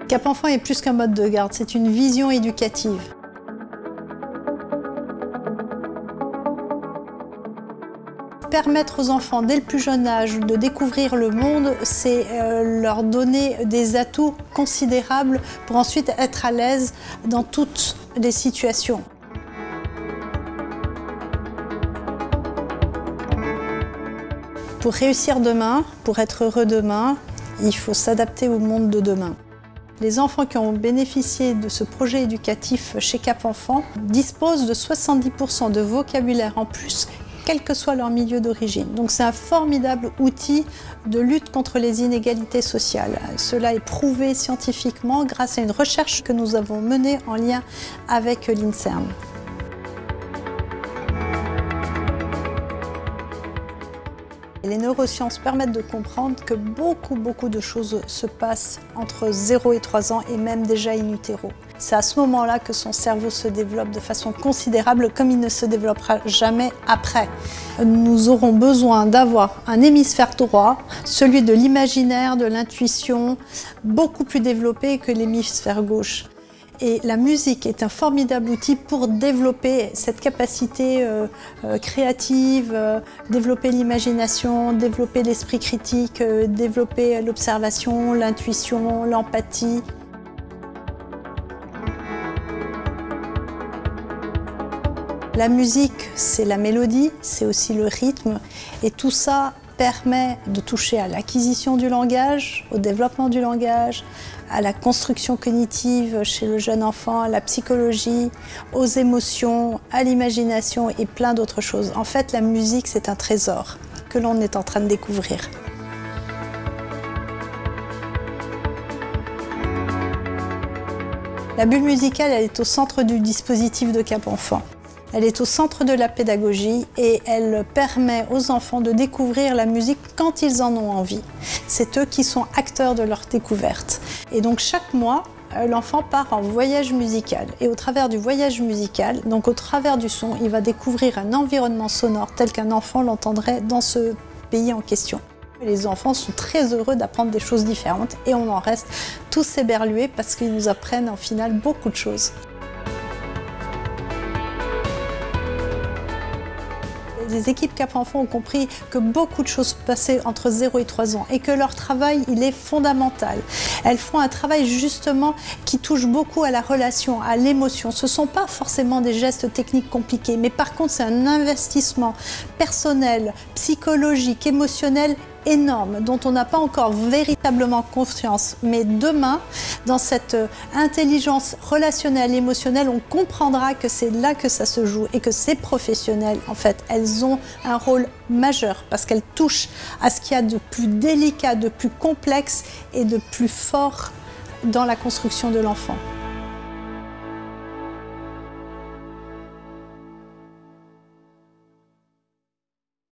Cap Enfant est plus qu'un mode de garde, c'est une vision éducative. Permettre aux enfants, dès le plus jeune âge, de découvrir le monde, c'est leur donner des atouts considérables pour ensuite être à l'aise dans toutes les situations. Pour réussir demain, pour être heureux demain, il faut s'adapter au monde de demain. Les enfants qui ont bénéficié de ce projet éducatif chez Cap Enfant disposent de 70% de vocabulaire en plus, quel que soit leur milieu d'origine. Donc c'est un formidable outil de lutte contre les inégalités sociales. Cela est prouvé scientifiquement grâce à une recherche que nous avons menée en lien avec l'INSERM. Les neurosciences permettent de comprendre que beaucoup de choses se passent entre 0 et 3 ans et même déjà in utero. C'est à ce moment-là que son cerveau se développe de façon considérable comme il ne se développera jamais après. Nous aurons besoin d'avoir un hémisphère droit, celui de l'imaginaire, de l'intuition, beaucoup plus développé que l'hémisphère gauche. Et la musique est un formidable outil pour développer cette capacité créative, développer l'imagination, développer l'esprit critique, développer l'observation, l'intuition, l'empathie. La musique, c'est la mélodie, c'est aussi le rythme, et tout ça permet de toucher à l'acquisition du langage, au développement du langage, à la construction cognitive chez le jeune enfant, à la psychologie, aux émotions, à l'imagination et plein d'autres choses. En fait, la musique, c'est un trésor que l'on est en train de découvrir. La bulle musicale, elle est au centre du dispositif de Cap Enfant. Elle est au centre de la pédagogie et elle permet aux enfants de découvrir la musique quand ils en ont envie. C'est eux qui sont acteurs de leur découverte. Et donc chaque mois, l'enfant part en voyage musical. Et au travers du voyage musical, donc au travers du son, il va découvrir un environnement sonore tel qu'un enfant l'entendrait dans ce pays en question. Les enfants sont très heureux d'apprendre des choses différentes et on en reste tous éberlués parce qu'ils nous apprennent en final beaucoup de choses. Les équipes Cap Enfant ont compris que beaucoup de choses passaient entre 0 et 3 ans et que leur travail, il est fondamental. Elles font un travail justement qui touche beaucoup à la relation, à l'émotion. Ce ne sont pas forcément des gestes techniques compliqués, mais par contre, c'est un investissement personnel, psychologique, émotionnel énorme, dont on n'a pas encore véritablement conscience. Mais demain, dans cette intelligence relationnelle, émotionnelle, on comprendra que c'est là que ça se joue et que ces professionnels, en fait, elles ont un rôle majeur parce qu'elles touchent à ce qu'il y a de plus délicat, de plus complexe et de plus fort dans la construction de l'enfant.